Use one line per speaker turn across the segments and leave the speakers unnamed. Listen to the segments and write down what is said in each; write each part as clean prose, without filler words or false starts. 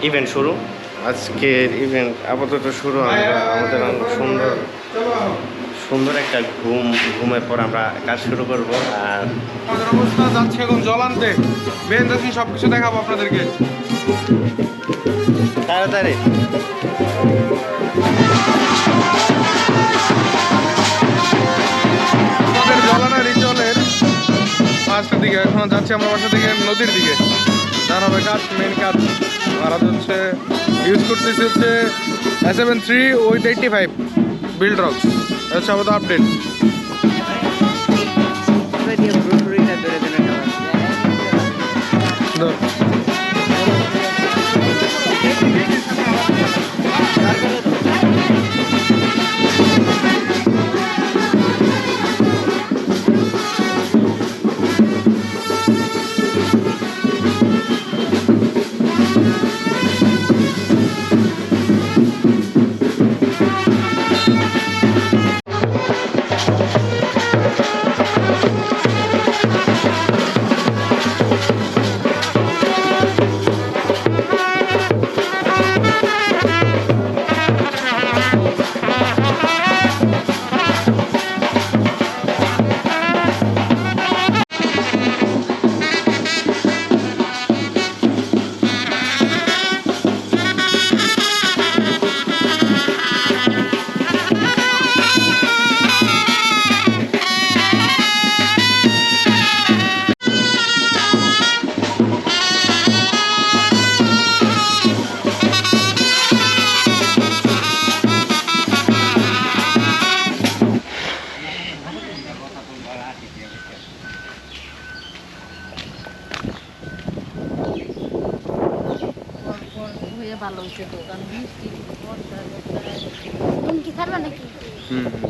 Event শুরু। আজকের event আপাতত শুরু। আমাদের সুন্দর সুন্দর একটা ঘুমের পর আমরা কাজ শুরু করব। আর
আমাদের অবস্থা যাচ্ছে এখন জলান্তে। বেঞ্জাসি সব কিছু দেখাবো আপনাদেরকে
তাড়াতাড়ি।
আমাদের জলানা রিচলের পাঁচটার দিকে এখন যাচ্ছি আমরা বাসা থেকে নদীর দিকে। যার হবে কাজ, মেন কাজ। আর হচ্ছে ইউজ করতেছি হচ্ছে S73 উইথ 85 বিল্ড রক। হচ্ছে আমাদের আপডেট।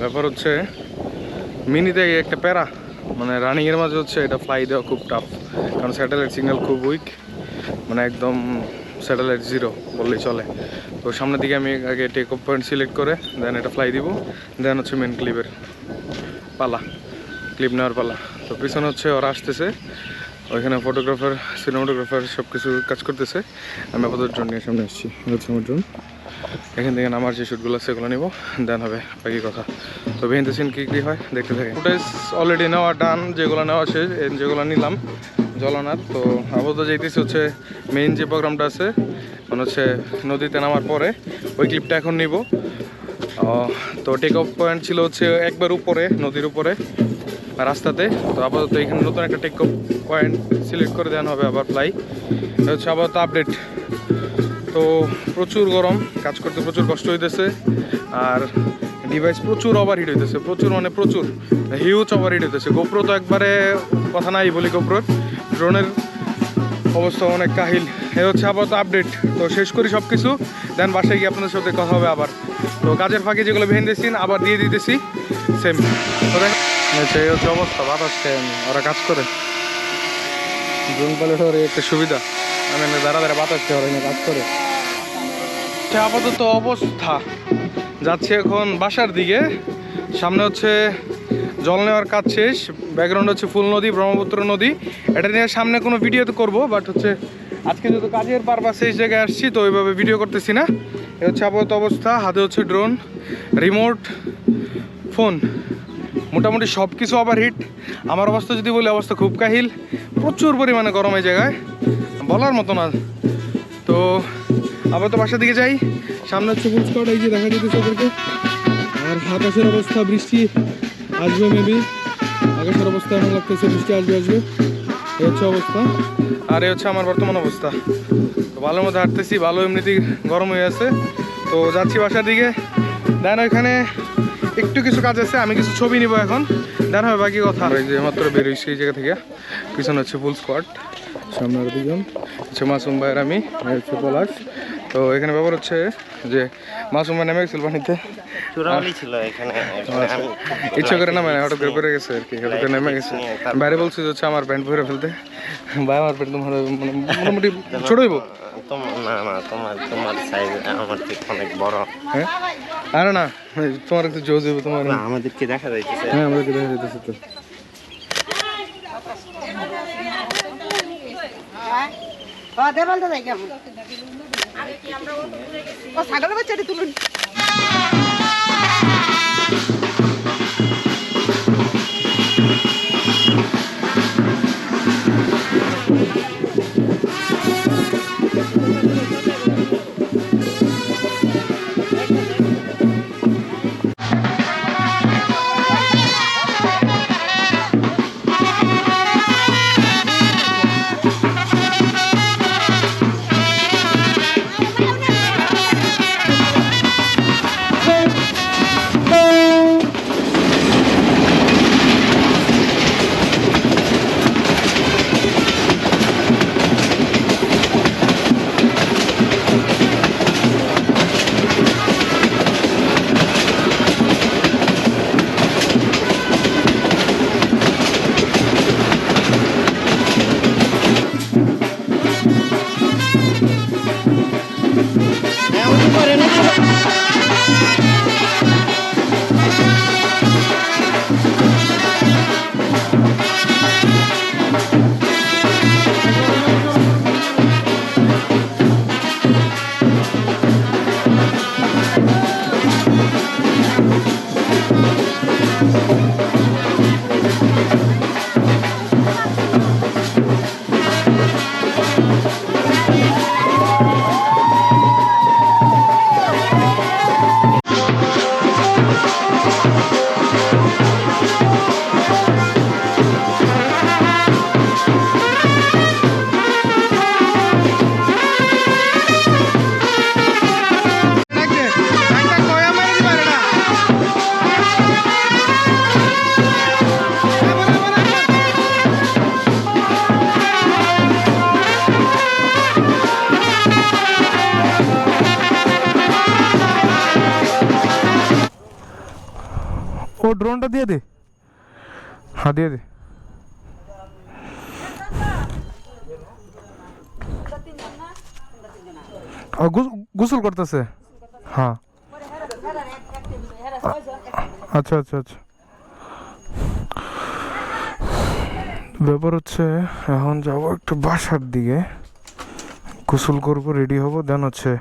ব্যাপার হচ্ছে মিনিতে একটা প্যারা, মানে রানিংয়ের মাঝে হচ্ছে এটা ফ্লাই দেওয়া খুব টাফ, কারণ স্যাটেলাইট সিগন্যাল খুব উইক, মানে একদম স্যাটেলাইট জিরো বললেই চলে। তো সামনের দিকে আমি আগে টেক অফ পয়েন্ট সিলেক্ট করে দেন এটা ফ্লাই দিব, দেন হচ্ছে মেন ক্লিপের পালা, ক্লিপ নেওয়ার পালা। তো পিছনে হচ্ছে ওরা আসতেছে, ওইখানে ফটোগ্রাফার, সিনেমাটোগ্রাফার সব কিছু কাজ করতেছে। আমি আপাতত ড্রোন নিয়ে সামনে আসছি, হচ্ছে আমার ড্রোন। এখান থেকে আমার যে শ্যুটগুলো আছে সেগুলো নেবো, দেন হবে বাকি কথা। তো বিহাইন্ড দ্য সিন কী হয় দেখতে থাকে। ফুটেজ অলরেডি নেওয়া ডান, যেগুলো নেওয়া শেষ, যেগুলো নিলাম জলানার। তো আপাতত যেতেছি হচ্ছে মেইন যে প্রোগ্রামটা আছে, মানে হচ্ছে নদীতে নামার পরে ওই ক্লিপটা এখন নিব। তো টেক অফ পয়েন্ট ছিল হচ্ছে একবার উপরে, নদীর উপরে রাস্তাতে। তো আপাতত এখানে নতুন একটা টেক অফ পয়েন্ট সিলেক্ট করে দেওয়া হবে, আবার ফ্লাই হচ্ছে আপাতত আপডেট। তো প্রচুর গরম, কাজ করতে প্রচুর কষ্ট হইতেছে, আর ডিভাইস প্রচুর ওভারহিট হইতেছে, প্রচুর মানে প্রচুর হিউজ ওভারহিট হইতেছে। গোপ্রো তো একবারে কথা নাই বলি, গোপ্রোর ড্রোনের অবস্থা অনেক কাহিল। এ হচ্ছে আপাতত আপডেট। তো শেষ করি সব কিছু, দেন বাসায় গিয়ে আপনাদের সাথে কথা হবে আবার। তো কাজের ফাঁকে যেগুলো বিহাইন্ড দ্য সিন আবার দিয়ে দিতেছি সেম। তো আচ্ছা, এই হচ্ছে অবস্থা। বাতাস খাই ওরা কাজ করে, ড্রোন পাইলটের একটা সুবিধা, আমি দাঁড়া দাঁড়া বাতাস খেয়ে ওরা কাজ করে। আপাতত অবস্থা যাচ্ছে এখন বাসার দিকে। সামনে হচ্ছে জল নেওয়ার কাজ শেষ, ব্যাকগ্রাউন্ড হচ্ছে ফুল নদী, ব্রহ্মপুত্র নদী। এটা নিয়ে সামনে কোনো ভিডিও তো করবো, বাট হচ্ছে আজকে যেহেতু কাজের পারপাসে এই জায়গায় আসছি, তো ওইভাবে ভিডিও করতেছি না। এ হচ্ছে আপাতত অবস্থা। হাতে হচ্ছে ড্রোন, রিমোট, ফোন, মোটামুটি সব কিছু ওভারহিট। আমার অবস্থা যদি বলি, অবস্থা খুব কাহিল, প্রচুর পরিমাণে গরম এই জায়গায়, বলার মতো না। তো আবার তো বাসার দিকে যাই। সামনে হচ্ছে ফুল স্কোয়াড, এই যে দেখা যেতেছে ওদেরকে। আর আকাশের অবস্থা, বৃষ্টি আসবে মেবি, আকাশের অবস্থা এখন লাগতেছে বৃষ্টি আসবে। এই হচ্ছে অবস্থা, আর এই হচ্ছে আমার বর্তমান অবস্থা। তো ভালোর মধ্যে হাঁটতেছি, ভালো এমনিতেই গরম হয়ে আছে। তো যাচ্ছি বাসার দিকে, দেন ওইখানে একটু কিছু কাজ আছে, আমি কিছু ছবি নিব এখন, দেন হবে বাকি কথা। এই যে মাত্র বেরোইছি এই জায়গা থেকে, পিছনে হচ্ছে ফুল স্কোয়াড, সামনে আরো দুজন হচ্ছে মাসুম ভাইয়ের, আমি হচ্ছে পলাশ। তো এখানে ব্যাপার হচ্ছে যে মাসুম ভাই নেমে গেছিল পানিতে, ইচ্ছা করে নামে না, হঠাৎ করে পড়ে গেছে আর কি, হঠাৎ করে নেমে গেছে। বাইরে বলছি হচ্ছে আমার প্যান্ট ভরে ফেলতে, ভাই আমার প্যান্ট তোমার মোটামুটি ছোট হইব। হ্যাঁ, আরে না, তোমার একটু জোজ হইব, তোমার
আমাদেরকে দেখা যাইতেছে।
হ্যাঁ, আমাদেরকে দেখা যাইতেছে। তো
দেবাল দাদা কেমন ও ছাগলের বাচ্চাটি তুলুন
ও ড্রোনটা দিয়ে দে হ্যাঁ দিয়ে দে গোসল করতেছে হ্যাঁ আচ্ছা আচ্ছা আচ্ছা ব্যাপার হচ্ছে এখন যাবো একটু বাসার দিকে গোসল করবো রেডি হবো দেন হচ্ছে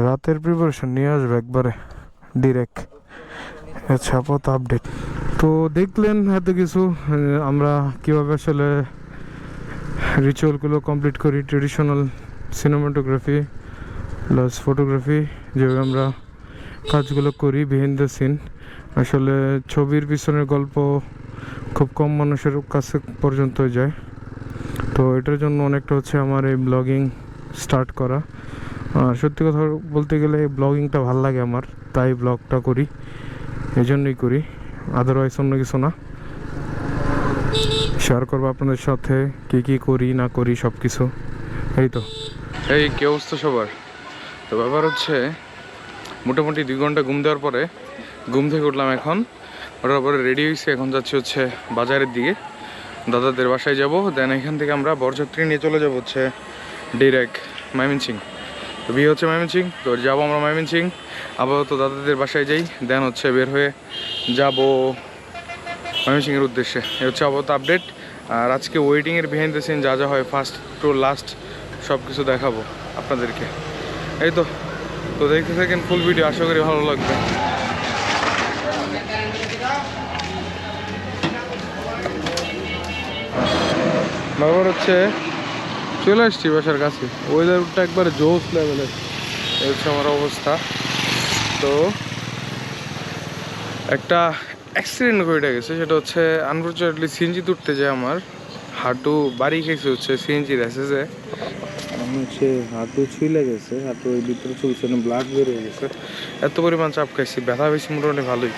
রাতের প্রিপারেশন নিয়ে আসবে একবারে ডিরেক্ট আচ্ছা আপাতত আপডেট তো দেখলেন এত কিছু আমরা কীভাবে আসলে রিচুয়ালগুলো কমপ্লিট করি ট্রেডিশনাল সিনেমাটোগ্রাফি প্লাস ফটোগ্রাফি যেভাবে আমরা কাজগুলো করি বিহাইন্ড দ্য সিন আসলে ছবির পিছনের গল্প খুব কম মানুষের কাছে পর্যন্ত যায় তো এটার জন্য অনেকটা হচ্ছে আমার এই ব্লগিং স্টার্ট করা আর সত্যি কথা বলতে গেলে এই ব্লগিংটা ভালো লাগে আমার তাই ব্লগটা করি এই জন্যই করি আদারওয়াইজ অন্য কিছু না শেয়ার করবো আপনাদের সাথে কী করি না করি সব কিছু এই তো এই কি অবস্থা সবার তো ব্যাপার হচ্ছে মোটামুটি 2 ঘন্টা ঘুম দেওয়ার পরে ঘুম থেকে উঠলাম এখন ওটার পরে রেডি হয়েছি এখন যাচ্ছি হচ্ছে বাজারের দিকে দাদাদের বাসায় যাব দেন এখান থেকে আমরা বরযাত্রী নিয়ে চলে যাব হচ্ছে ডিরেক্ট ময়মনসিং তো বিয়ে হচ্ছে ময়মনসিং তো যাবো আমরা ময়মনসিং আপাতত দাদাদের বাসায় যাই দেন হচ্ছে বের হয়ে যাব ময়মনসিংয়ের উদ্দেশ্যে এ হচ্ছে আপাতত আপডেট আর আজকে ওয়েটিংয়ের বিহাইন্ড দ্য সিন যা যা হয় ফার্স্ট টু লাস্ট সব কিছু দেখাবো আপনাদেরকে এই তো তো দেখতে থাকেন ফুল ভিডিও আশা করি ভালো লাগবে ব্যাপার হচ্ছে চলে আসছি বাসার কাছে ওয়েদারটা একবারে জোস লেভেলের এই হচ্ছে আমার অবস্থা তো একটা অ্যাক্সিডেন্ট ঘটে গেছে সেটা হচ্ছে আনফর্চুনেটলি সিএনজি তুলতে যায় আমার হাঁটু বাড়ি খেয়েছে হচ্ছে সিএনজির এসেছে হচ্ছে হাঁটু ছুঁলে গেছে হাঁটু ওই ভিতরে চলছে না ব্লাড বেরিয়ে গেছে এত পরিমাণ চাপ খাইছি ব্যথা বেশি মোটামুটি ভালোই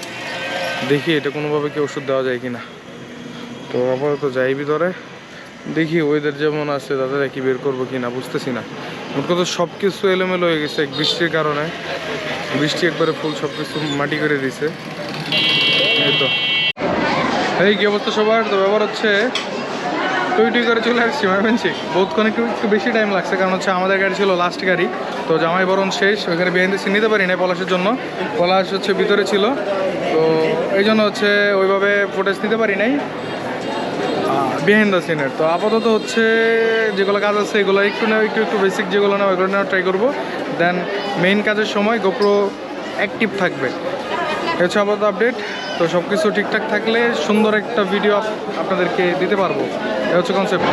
দেখি এটা কোনোভাবে কি ওষুধ দেওয়া যায় কিনা তো আপাতত যাই ভিতরে দেখি ওয়েদার যেমন আছে তাদের কি বের করবো কি না বুঝতেছি না মোট কথা সব কিছু এলোমেলো হয়ে গেছে বৃষ্টির কারণে বৃষ্টি একবারে ফুল সব কিছু মাটি করে দিছে এই তো এই কি অবস্থা সবার তো ব্যাপার হচ্ছে টুই করে চলে আসছি ময়মনসিং বহুতক্ষণ একটু বেশি টাইম লাগছে কারণ হচ্ছে আমাদের গাড়ি ছিল লাস্ট গাড়ি তো জামাই বরণ শেষ ওইখানে বিহাইন্ড দ্য সিন নিতে পারি না পলাশের জন্য পলাশ হচ্ছে ভিতরে ছিল তো এই জন্য হচ্ছে ওইভাবে ফুটেজ নিতে পারি নাই বিহাইন্ড দ্য সিনের। তো আপাতত হচ্ছে যেগুলো কাজ আছে এগুলো একটু নেওয়া, একটু বেসিক যেগুলো নেওয়া এগুলো নেওয়া ট্রাই করবো। দেন মেইন কাজের সময় গোপ্রো অ্যাক্টিভ থাকবে। এ হচ্ছে আপাতত আপডেট। তো সব কিছু ঠিকঠাক থাকলে সুন্দর একটা ভিডিও আপনাদেরকে দিতে পারবো। এ হচ্ছে কনসেপ্ট।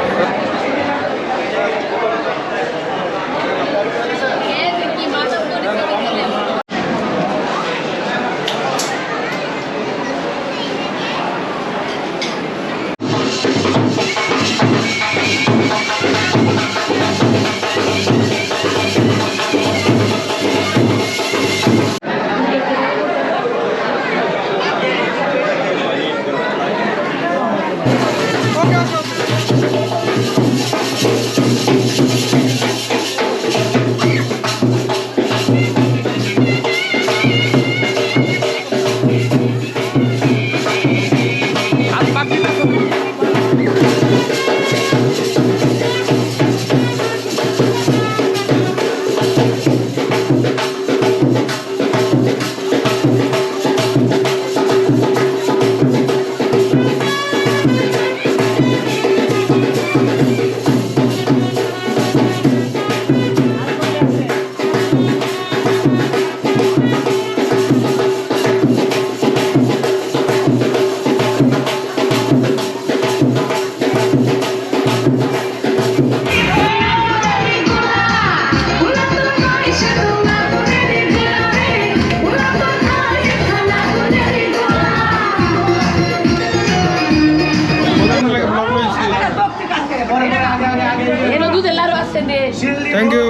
Thank you.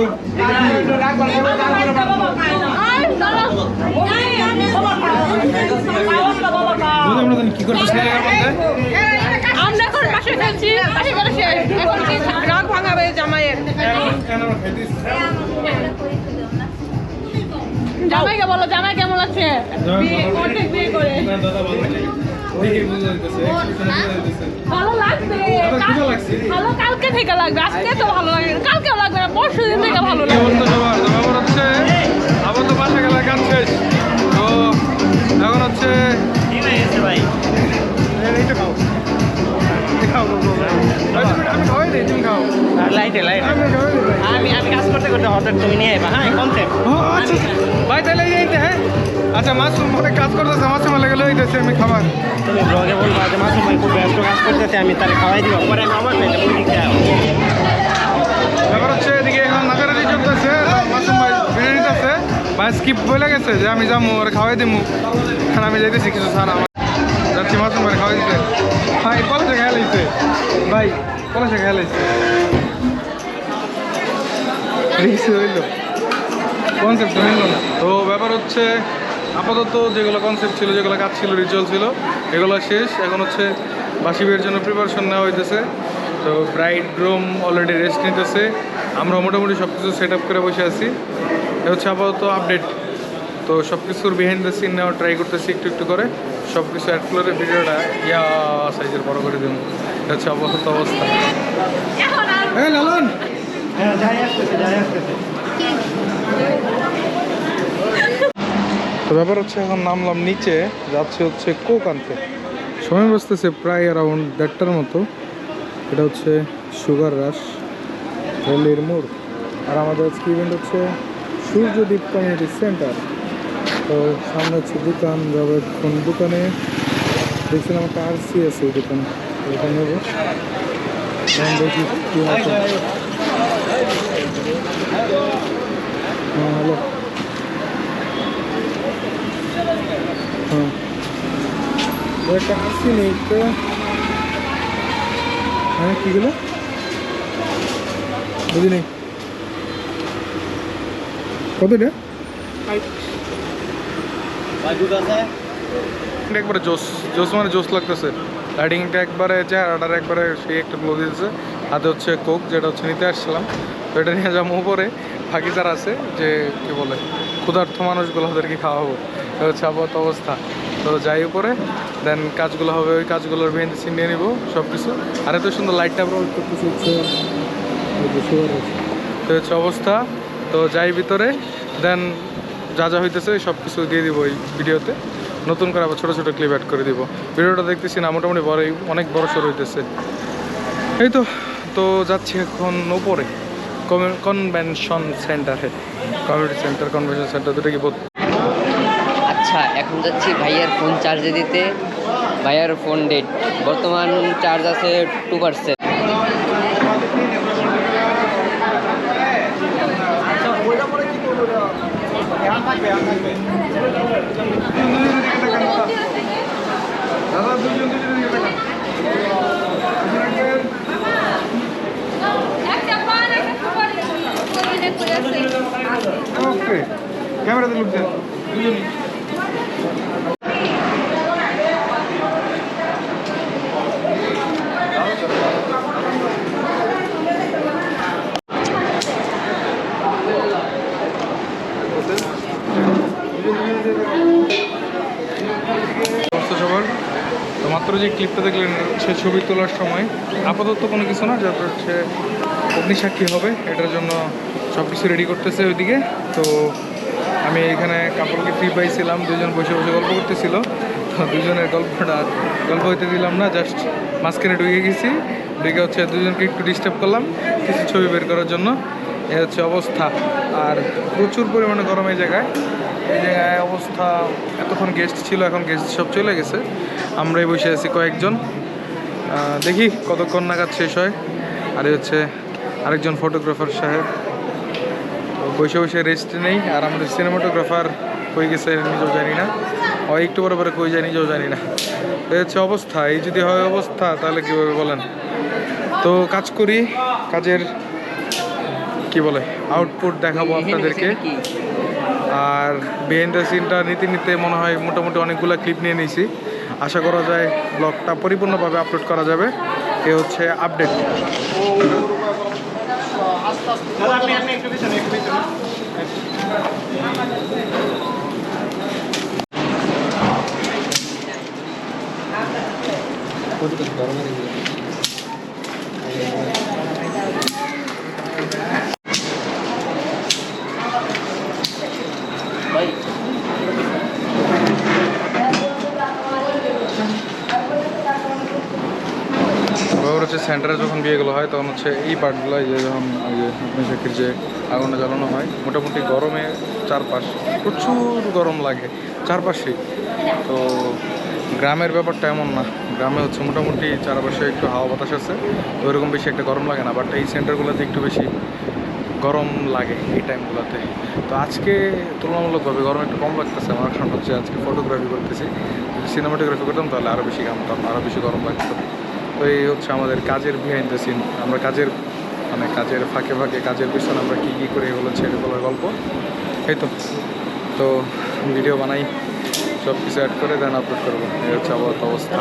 কি করতেছি
আমরা এখন পাশে খেলছি, পাশে গেলে শেষ। এখন কি রাগ ভাঙাবে জামাইয়ের? জামাইকে বলো, জামাই কেমন আছে? অর্ধেক বিয়ে করে ভালো লাগছে। ভালো কালকে থেকে লাগবে, আজকে তো ভালো লাগে, কালকেও লাগবে না, পরশু দিন থেকে ভালো লাগবে।
হচ্ছে আবার তো বাসা গেলে কাজ শেষ। তো এখন হচ্ছে
ভাই
আমি খাওয়াই দিই, তুমি খাও।
লাইটে আমি কাজ করতে করতে হঠাৎ তুমি নিয়ে আইবা। হ্যাঁ কনসেপ্ট
ভাই তাহলে এইতে। হ্যাঁ আচ্ছা, মাশরুম মনে কাজ করতেছে, মাশরুম লেগে লইতেছে আমি খাবার।
তুমি ব্লগে বলবা যে মাসুম ভাই খুব ব্যস্ত কাজ করতেছে, আমি তার খাওয়াই দিব, পরে আমি আমার পেটে মুরগি খাও।
ব্যাপার হচ্ছে এদিকে এখন নাকারানি চলতেছে, মাসুম ভাই ভিড়ে নিতেছে। ভাই স্কিপ বলে গেছে যে আমি যাবো ওরা খাওয়াই দিমু। এখন আমি যাইতেছি কিছু ছাড়া আমার যাচ্ছি, মাসুম ভাই খাওয়াই দিতে। ভাই কলেজে খেয়াল হয়েছে, ভাই কলেজে খেয়াল হয়েছে। হইল কনসেপ্ট হইল না। তো ব্যাপার হচ্ছে আপাতত যেগুলো কনসেপ্ট ছিল, যেগুলো কাজ ছিল, রিচুয়াল ছিল, এগুলো শেষ। এখন হচ্ছে বাসি বিয়ের জন্য প্রিপারেশন নেওয়া হইতেছে। তো ব্রাইড গ্রুম অলরেডি রেস্ট নিতেছে, আমরা মোটামুটি সব কিছু সেট আপ করে বসে আছি। এ হচ্ছে আপাতত আপডেট। তো সব কিছুর বিহাইন্ড দ্য সিন নেওয়া ট্রাই করতেছি একটু একটু করে, সব কিছু অ্যাড করে ভিডিওটা সাইজের বড় করে দেবো। এটা হচ্ছে আপাতত অবস্থা। হ্যাঁ লালন, তো ব্যাপার হচ্ছে এখন নামলাম নিচে, যাচ্ছে হচ্ছে কোক আনতে। সময় বসতেছে প্রায় অ্যারাউন্ড 1:30টার মতো। এটা হচ্ছে সুগার রাশ রেলের মোড়। আর আমাদের আজকে ইভেন্ট হচ্ছে সূর্যদ্বীপ কমিউনিটি সেন্টার। তো সামনে হচ্ছে দোকান, যাবো এখন দোকানে। দেখছিলাম একটা আরসি আছে ওই দোকানে, ওইটা নেব। দেখি কী আছে। হ্যাঁ হ্যালো, হ্যাঁ একটা আরসি নেই তো। হ্যাঁ কীগুলো বুঝিনি, কতটা একবারে জোস জোস মানে জোস লাগতেছে। লাইটিংটা একবারে চেহারাটার একবারে সেই একটা গ্লো দিতেছে। হাতে হচ্ছে কোক, যেটা হচ্ছে নিতে আসছিলাম। তো এটা নিয়ে যাবো উপরে, বাকি যারা আছে যে কী বলে ক্ষুধার্থ মানুষগুলো ওদেরকে খাওয়াবো। এটা হচ্ছে আপাতত অবস্থা। তো যাই উপরে, দেন কাজগুলো হবে, ওই কাজগুলোর বিহাইন্ড দ্য সিন নিয়ে নিবো সব কিছু। আর এত সুন্দর লাইটটা প্রভাব করতেছে হচ্ছে, তো হচ্ছে অবস্থা। তো যাই ভিতরে, দেন যা যা হইতেছে সব কিছু দিয়ে দিব এই ভিডিওতে। নতুন করে আবার ছোটো ছোটো ক্লিপ অ্যাড করে দিব। ভিডিওটা দেখতেছি না মোটামুটি বড়ই অনেক বড় সড়ো হইতেছে। এই তো তো যাচ্ছি এখন ওপরে কনভেনশন সেন্টারে, কমিউনিটি সেন্টার কনভেনশন সেন্টার দুটো কি
আচ্ছা, এখন যাচ্ছি ভাইয়ার ফোন চার্জে দিতে। ভাইয়ার ফোন ডেড, বর্তমান চার্জ আছে 2%।
ওকে ক্যামেরাতে লুক দেন দুজনই। সবার তো মাত্র যে ক্লিপটা দেখলেন সে ছবি তোলার সময় আপাতত কোনো কিছু না, যাতে হচ্ছে অগ্নিসাক্ষী হবে, এটার জন্য সব কিছু রেডি করতেছে ওইদিকে। তো আমি এখানে কাপড়কে ফ্রি পাইছিলাম, দুজন বসে বসে গল্প করতেছিল। তো দুজনের গল্প হইতে দিলাম না, জাস্ট মাঝখানে ঢুকে গেছি, ঢুকে হচ্ছে দুজনকে একটু ডিস্টার্ব করলাম কিছু ছবি বের করার জন্য। এ হচ্ছে অবস্থা। আর প্রচুর পরিমাণে গরম এই জায়গায় অবস্থা। এতক্ষণ গেস্ট ছিল, এখন গেস্ট সব চলে গেছে, আমরাই বসে আছি কয়েকজন। দেখি কতক্ষণ নাগাদ শেষ হয়। আর হচ্ছে আরেকজন ফটোগ্রাফার সাহেব, বসে বসে রেস্ট নেই। আর আমাদের সিনেমাটোগ্রাফার কই গেছে নিজেও জানি না, হয় একটু পরে পরে কই যায় নিজেও জানি না। এই হচ্ছে অবস্থা। এই যদি হয় অবস্থা তাহলে কীভাবে বলেন। তো কাজ করি, কাজের কি বলে আউটপুট দেখাবো আপনাদেরকে। আর বিহাইন্ড দ্য সিনটা নিতে নিতে মনে হয় মোটামুটি অনেকগুলো ক্লিপ নিয়ে নিয়েছি। আশা করা যায় ব্লগটা পরিপূর্ণভাবে আপলোড করা যাবে। এ হচ্ছে আপডেট। হচ্ছে সেন্টারে যখন বিয়েগুলো হয় তখন হচ্ছে এই পার্টগুলো, যে যখন ওই যে আপনি চাকরির যে আগুনটা জ্বালানো হয়, মোটামুটি গরমে চারপাশ প্রচুর গরম লাগে চারপাশেই। তো গ্রামের ব্যাপারটা এমন না, গ্রামে হচ্ছে মোটামুটি চারপাশে একটু হাওয়া বাতাস আছে, তো ওইরকম বেশি একটা গরম লাগে না। বাট এই সেন্টারগুলোতে একটু বেশি গরম লাগে এই টাইমগুলোতে। তো আজকে তুলনামূলকভাবে গরম একটু কম লাগতেছে আমার, কারণ হচ্ছে আজকে ফটোগ্রাফি করতেছি। যদি সিনেমাটোগ্রাফি করতাম তাহলে আরও বেশি ঘামতাম, আরও বেশি গরম লাগতো। তো এই হচ্ছে আমাদের কাজের বিহাইন্ড দ্য সিন। আমরা কাজের কাজের ফাঁকে ফাঁকে কাজের পিছনে আমরা কী কী করে এগুলো ছেড়ে বলার গল্প। এই তো তো ভিডিও বানাই, সব কিছু অ্যাড করে দেন আপলোড করবো। এই হচ্ছে আবহাওয়ার অবস্থা।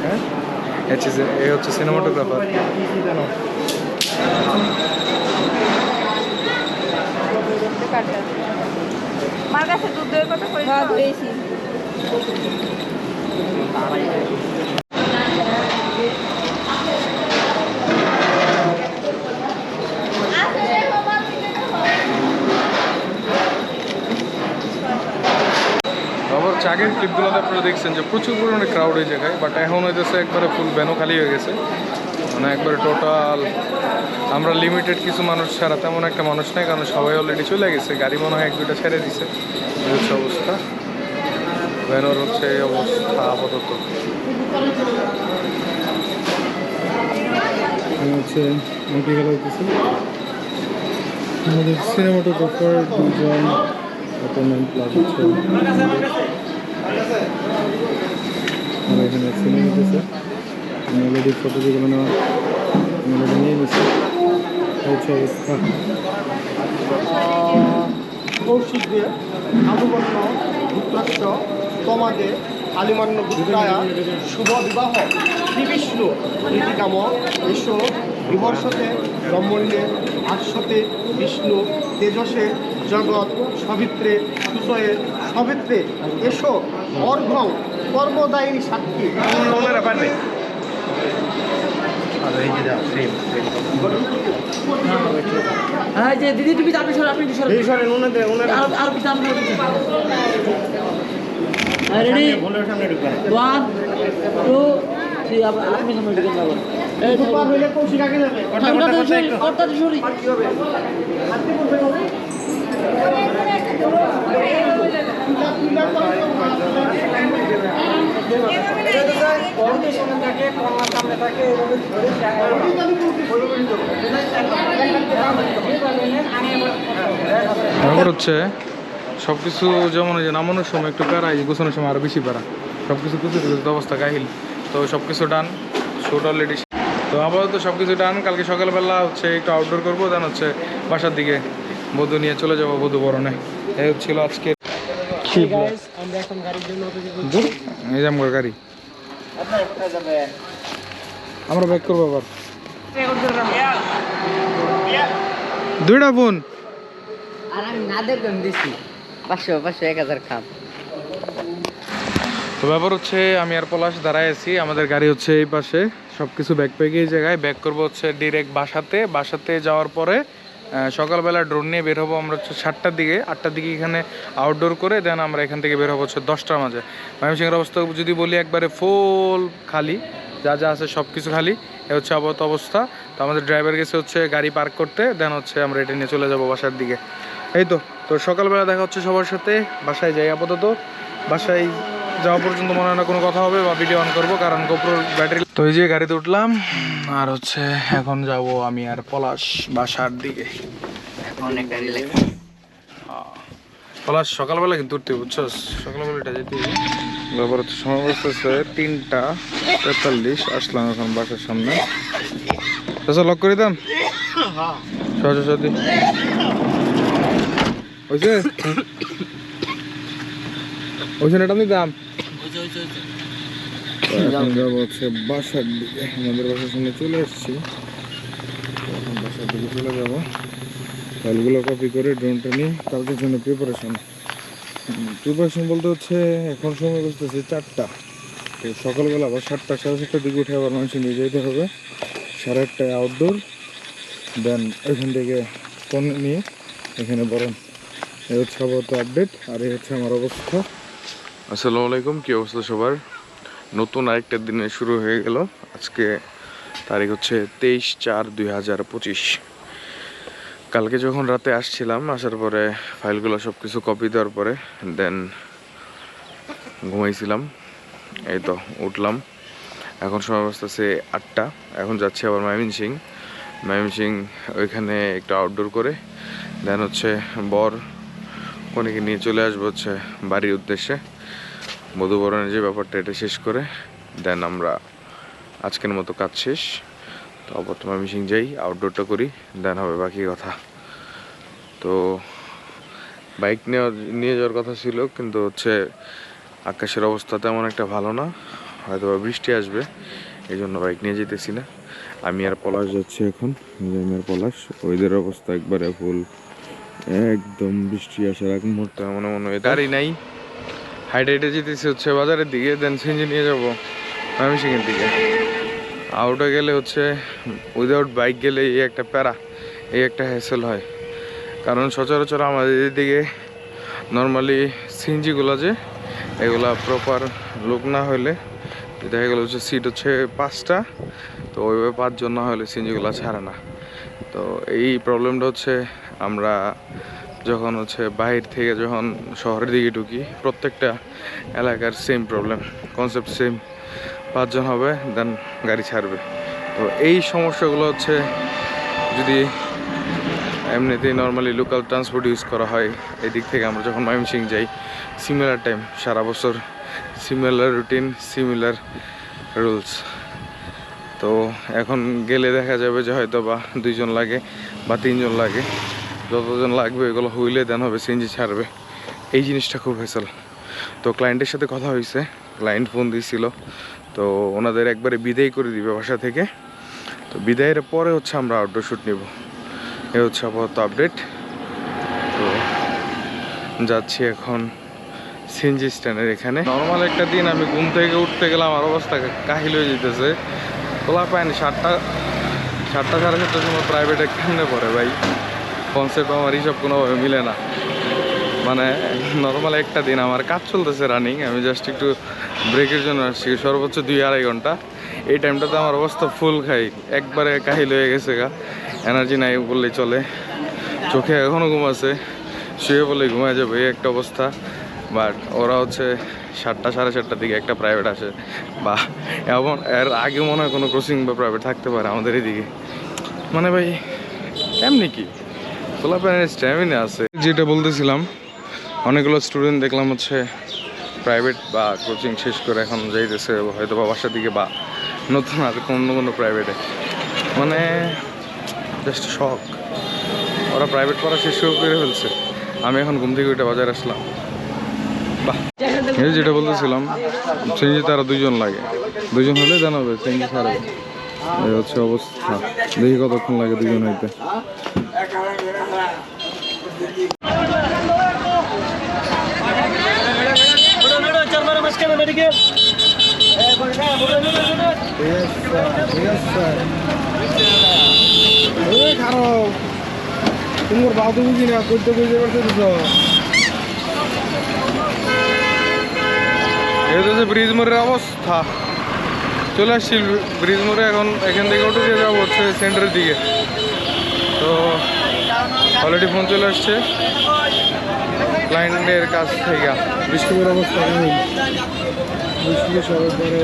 হ্যাঁ, এই হচ্ছে সিনেমাটোগ্রাফার।
মার কাছে দুধ দেওয়ার কথা কইছি।
আগের ক্লিপগুলোতে আপনারা দেখছেন যে প্রচুর পরিমাণে ক্রাউড এই জায়গায়, বাট এখন হইতেছে একবারে ফুল ভ্যানও খালি হয়ে গেছে, মানে একবারে টোটাল। আমরা লিমিটেড কিছু মানুষ ছাড়া তেমন একটা মানুষ নেই, কারণ সবাই অলরেডি চলে গেছে, গাড়ি মনে হয় 1-2টা ছেড়ে দিছে। এই হচ্ছে অবস্থা, ভ্যানোর হচ্ছে এই অবস্থা আপাতত। হচ্ছে আমাদের সিনেমাটোগ্রাফার দুজন অপোনেন্ট প্লাস হচ্ছে আমরা এখানে সিনেমা নিতেছে, অলরেডি ফটো যেগুলো নেওয়া আমরা নিয়ে নিচ্ছি। হচ্ছে অবস্থা
কৌশিক দিয়ে আনুবর্ণ ভূত্রাক্ষ তমাদে আলিমান্য ভূত্রায়া শুভ বিবাহ শ্রীবিষ্ণু নীতিকাম এসো বিহর্ষতে ব্রহ্মণ্যে ভাস্বতে বিষ্ণু তেজসে জগৎ সবিত্রে সুতয়ে সবিত্রে এসো অর্ঘ্যং কর্মদায়িনী সাক্ষী।
হ্যাঁ যে দিদি তুমি আপনি সর, আপনি সর,
এই সরেন ওনাদের
আর পিছনে
রেডি
ভুলের সামনে ঢুকবেন
1 2 3 আপনি সামনে ঢুকে যাবেন এই তো
পার হইলে কৌশিক আগে যাবে
কর্তা সরি
ব্যাপার হচ্ছে সব কিছু যেমন এই যে নামানোর সময় একটু প্যারা, এই গোছানোর সময় আরও বেশি প্যারা। সব কিছু কুচিতে অবস্থা কাহিল। তো সব কিছু ডান, শুট অলরেডি। তো আপাতত সব কিছু ডান। কালকে সকালবেলা হচ্ছে একটু আউটডোর করবো, দেন হচ্ছে বাসার দিকে বধূ নিয়ে চলে যাবো বধূ বরণে। এই ছিল আজকে
আমরা এখন গাড়ির জন্য
এই যে আমার গাড়ি, আমরা ব্যাক করবো আবার। দুইটা ফোন
আর আমি না দেখলাম দিছি 500 1000 খাম।
তো ব্যাপার হচ্ছে আমি আর পলাশ দাঁড়ায় আছি, আমাদের গাড়ি হচ্ছে এই পাশে, সব কিছু ব্যাক প্যাকে এই জায়গায়। ব্যাক করবো হচ্ছে ডিরেক্ট বাসাতে যাওয়ার পরে সকালবেলা ড্রোন নিয়ে বের হবো আমরা হচ্ছে 7টার দিকে, 8টার দিকে এখানে আউটডোর করে দেন আমরা এখান থেকে বের হবো হচ্ছে 10টার মাঝে। ময়মনসিংহের অবস্থা যদি বলি একবারে ফুল খালি, যা যা আছে সব কিছু খালি। এ হচ্ছে আপাতত অবস্থা। তো আমাদের ড্রাইভার গেছে হচ্ছে গাড়ি পার্ক করতে, দেন হচ্ছে আমরা এটা নিয়ে চলে যাবো বাসার দিকে। এই তো সকালবেলা দেখা হচ্ছে সবার সাথে। বাসায় যাই আপাতত, বাসায় যাওয়া পর্যন্ত মনে হয় না কোনো কথা হবে বা ভিডিও অন করবো, কারণ গোপ্রোর ব্যাটারি। তো এই যে গাড়িতে উঠলাম আর হচ্ছে এখন যাব আমি আর পলাশ বাসার দিকে।
অনেক গাড়ি লাগে।
পলাশ সকালবেলা কিন্তু উঠতে, বুঝছস, সকালবেলা এটা যেতে ব্যাপার হচ্ছে। সময় বসতেছে 3টা 43, আসলাম এখন বাসার সামনে। আচ্ছা লক করে দাম সহজে হয়েছে ওইখানে এটা দাম। এখন যাবো হচ্ছে বাসার দিকে, আমাদের বাসার সামনে চলে এসেছি। এখন বাসার দিকে চলে যাবো, ফাইলগুলো কপি করে ড্রোনটা নিয়ে কালকের জন্য প্রিপারেশন বলতে হচ্ছে এখন সময় বসতেছে 4টা। সকালবেলা আবার 7টা 7:30টার দিকে উঠে আবার মানুষ নিয়ে যেতে হবে। 8:30টায় আউটডোর, দেন এখান থেকে ফোন নিয়ে এখানে বরণ। এই হচ্ছে আপাতত আপডেট, আর এই হচ্ছে আমার অবস্থা। আসসালামু আলাইকুম, কী অবস্থা সবার? নতুন আরেকটা দিনে শুরু হয়ে গেল। আজকে তারিখ হচ্ছে 23/4/2025। কালকে যখন রাতে আসছিলাম, আসার পরে ফাইলগুলো সব কিছু কপি দেওয়ার পরে দেন ঘুমাইছিলাম। এই তো উঠলাম, এখন সময় বসতেছে 8টা। এখন যাচ্ছি আবার ময়মনসিংহ ওইখানে একটু আউটডোর করে দেন হচ্ছে বর কনেকে নিয়ে চলে আসবো হচ্ছে বাড়ির উদ্দেশ্যে। বধূবরণের যে ব্যাপারটা এটা শেষ করে দেন আমরা আজকের মতো কাজ শেষ। তো আপাতত ময়মনসিংহ যাই, আউটডোরটা করি, দেন হবে বাকি কথা। তো বাইক নিয়ে যাওয়ার কথা ছিল, কিন্তু হচ্ছে আকাশের অবস্থা তেমন একটা ভালো না, হয়তো বৃষ্টি আসবে, এই জন্য বাইক নিয়ে যেতেছি না। আমি আর পলাশ যাচ্ছি এখন, আমি আর পলাশ। ওইদের অবস্থা একবারে ফুল, একদম বৃষ্টি আসার এক মুহূর্তে মনে হয় গাড়ি নাই। হাইডে যেতেছি হচ্ছে বাজারের দিকে, দেন সিএনজি নিয়ে যাবো ময়মনসিংহের দিকে। আউটে গেলে হচ্ছে উইদাউট বাইক গেলে এই একটা প্যারা, এই একটা হ্যাসেল হয়। কারণ সচরাচর আমাদের এদিকে নর্মালি সিএনজিগুলো যে এগুলা প্রপার লোক না হলে দেখা গেলো হচ্ছে সিট হচ্ছে 5টা, তো ওইভাবে 5 জন না হলে সিএনজিগুলো ছাড়ে না। তো এই প্রবলেমটা হচ্ছে আমরা যখন হচ্ছে বাইরে থেকে যখন শহরের দিকে ঢুকি, প্রত্যেকটা এলাকার সেম প্রবলেম, কনসেপ্ট সেম। 5 জন হবে দেন গাড়ি ছাড়বে। তো এই সমস্যাগুলো হচ্ছে যদি এমনিতেই নর্মালি লোকাল ট্রান্সপোর্ট ইউজ করা হয়, এই দিক থেকে আমরা যখন ময়মনসিংহ যাই সিমিলার টাইম, সারা বছর সিমিলার রুটিন, সিমিলার রুলস। তো এখন গেলে দেখা যাবে যে হয়তো বা 2 জন লাগে বা 3 জন লাগে, যতজন লাগবে এগুলো হইলে দেন হবে সিএনজি ছাড়বে। এই জিনিসটা খুব হ্যাসেল। তো ক্লায়েন্টের সাথে কথা হয়েছে, ক্লায়েন্ট ফোন দিয়েছিল, তো ওনাদের একবারে বিদায় করে দিবে বাসা থেকে। তো বিদায়ের পরে হচ্ছে আমরা আউটডোর শ্যুট নেব। এ হচ্ছে আপাতত আপডেট। তো যাচ্ছি এখন সিএনজি স্ট্যান্ডের এখানে। নর্মাল একটা দিন আমি ঘুম থেকে উঠতে গেলাম, আমার অবস্থা কাহিল হয়ে যেতেছে। তোলা পায়নি 7টা 7:30টার সময় প্রাইভেটে কেমনে পড়ে ভাই, কনসেপ্ট আমার হিসাব কোনোভাবে মিলে না। মানে নর্মাল একটা দিন আমার কাজ চলতেছে রানিং, আমি জাস্ট একটু ব্রেকের জন্য আসছি, সর্বোচ্চ 2-2.5 ঘন্টা। এই টাইমটাতে আমার অবস্থা ফুল খাই, একবারে কাহিল হয়ে গেছে গা, এনার্জি নাই বললেই চলে। চোখে এখনও ঘুম আছে, শুয়ে বললেই ঘুমায় যাবে এই একটা অবস্থা। বাট ওরা হচ্ছে 7টা 7:30টার দিকে একটা প্রাইভেট আসে, বা এমন এর আগে মনে হয় কোনো ক্রসিং বা প্রাইভেট থাকতে পারে আমাদের এদিকে। মানে ভাই এমনি কি পোলাপানের স্ট্যামিনা আছে। যেটা বলতেছিলাম, অনেকগুলো স্টুডেন্ট দেখলাম হচ্ছে প্রাইভেট বা কোচিং শেষ করে এখন যাইতেছে হয়তো বা বাসার দিকে, বা নতুন আর অন্য কোনো প্রাইভেটে। মানে জাস্ট শখ, ওরা প্রাইভেট পড়া শেষ করে ফেলছে, আমি এখন ঘুম থেকে উঠে বাজারে আসলাম। বাহ, এই যেটা বলতেছিলাম, চেঞ্জে তারা 2জন লাগে, 2জন হলে জানাবে চেঞ্জে ছাড়া। এই হচ্ছে অবস্থা, দেখি কতক্ষণ লাগে 2জন হইতে।
তোমার বাবু বুঝি না করতে বুঝতে পারছো তো।
এই তো যে ব্রিজ মোড়ের অবস্থা, চলে আসছি ব্রিজ মোড়ে। এখন এখান থেকে অটো দিয়ে যাবো হচ্ছে সেন্টারের দিকে। তো অলরেডি ফোন চলে আসছে ক্লায়েন্টের কাছ থেকে।
বৃষ্টির অবস্থা কেমন? বৃষ্টি সবাই পরে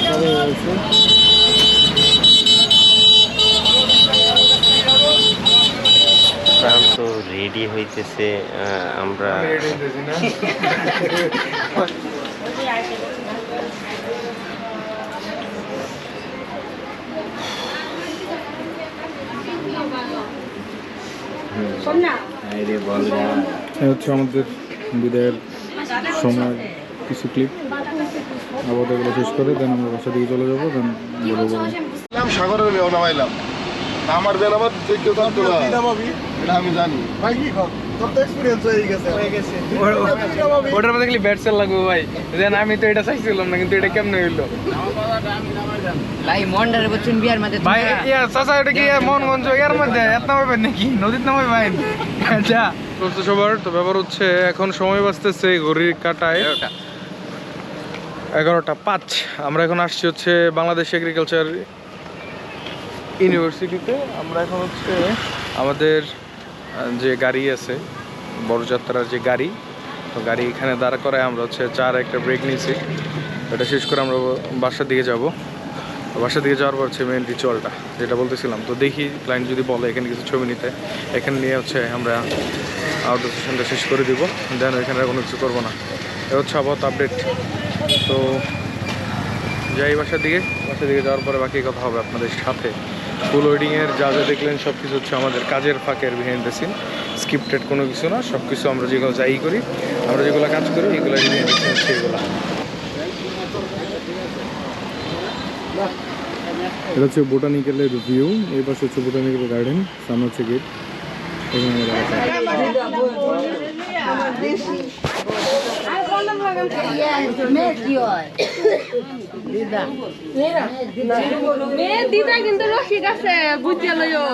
সবাই হয়েছে।
প্রান্ত রেডি হইতেছে, আমরা
এই হচ্ছে আমাদের বিদায়ের সময় কিছু ক্লিপ। আবার এগুলো শেষ করে দেন আমরা বাসা দিকে চলে যাবো। দেন বলবো
সাগরের নামাইলাম, আমার বের আমার যে কেউ থাকতো না, এটা আমি জানি। ভাই কি খবর? তোর তো এক্সপিরিয়েন্স হয়ে গেছে।
ওটার মধ্যে খালি ব্যাট সেল লাগবে ভাই, দেন আমি তো এটা চাইছিলাম না, কিন্তু এটা কেমনে হইলো
ভাই মন্ডারে বলছেন বিয়ার মধ্যে
ভাই? ইয়া চাচা, এটা কি মনগঞ্জ এর মধ্যে এত নামাইবেন নাকি? নদীর নামাই ভাই? আচ্ছা চলছে সবার। তো ব্যাপার হচ্ছে এখন সময় বাঁচতেছে ঘড়ির কাটায় 11:05। আমরা এখন আসছি হচ্ছে বাংলাদেশ এগ্রিকালচার ইউনিভার্সিটিতে। আমরা এখন হচ্ছে আমাদের যে গাড়ি আছে, বড় যাত্রার যে গাড়ি, তো গাড়ি এখানে দাঁড় করায় আমরা হচ্ছে 4 একটা ব্রেক নিয়েছি। এটা শেষ করে আমরা বাসার দিকে যাব। বাসার দিকে যাওয়ার পর হচ্ছে মেন রিচুয়ালটা যেটা বলতেছিলাম। তো দেখি ক্লায়েন্ট যদি বলে এখানে কিছু ছবি নিতে, এখানে নিয়ে হচ্ছে আমরা আউটডোর সেশনটা শেষ করে দিব, দেন এখানে কোনো কিছু করবো না। এ হচ্ছে আপাতত আপডেট। তো যাই বাসার দিকে যাওয়ার পরে বাকি কথা হবে আপনাদের সাথে। ফুল ওয়েডিংয়ের যা যা দেখলেন সব কিছু হচ্ছে আমাদের কাজের ফাঁকের বিহাইন্ড দ্য সিন, স্ক্রিপ্টেড কোনো কিছু না। সব কিছু আমরা যেগুলো যাই করি, আমরা যেগুলো কাজ করি, এগুলো হচ্ছে এগুলো। এটা হচ্ছে বোটানিক্যালের ভিউ, এই পাশে হচ্ছে বোটানিক্যাল গার্ডেন, সামনে হচ্ছে গেট।
দিদা কিন্তু রসিক আছে, বুঝতে লইও।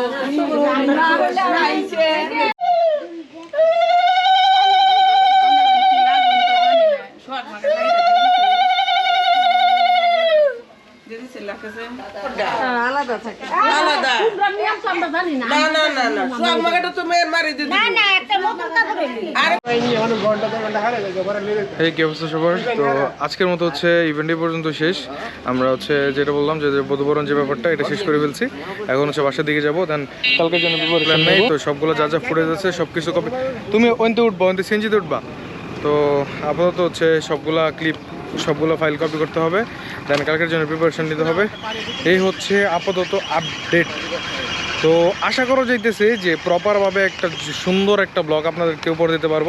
আলাদা থাকে, আলাদা আমরা জানি না। না না না, সোয়াগ মাগাটা তো মেয়ের মারি দিদি। না না, একটা নতুন কাপড় এলি।
এই কি অবস্থা সবার? তো আজকের মতো হচ্ছে ইভেন্ট পর্যন্ত শেষ। আমরা হচ্ছে যেটা বললাম যে বধূবরণ যে ব্যাপারটা, এটা শেষ করে ফেলছি। এখন হচ্ছে বাসার দিকে যাবো, দেন কালকের জন্য প্রিপারেশন নেই। তো সবগুলো যা যা ফুটেজ আছে সব কিছু কপি, তুমি ওইতে উঠবা, ওইতে সিএনজিতে উঠবা। তো আপাতত হচ্ছে সবগুলা ক্লিপ, সবগুলো ফাইল কপি করতে হবে, দেন কালকের জন্য প্রিপারেশন নিতে হবে। এই হচ্ছে আপাতত আপডেট। তো আশা করা যাইতেছে যে প্রপারভাবে একটা সুন্দর একটা ব্লগ আপনাদেরকে উপর দিতে পারবো।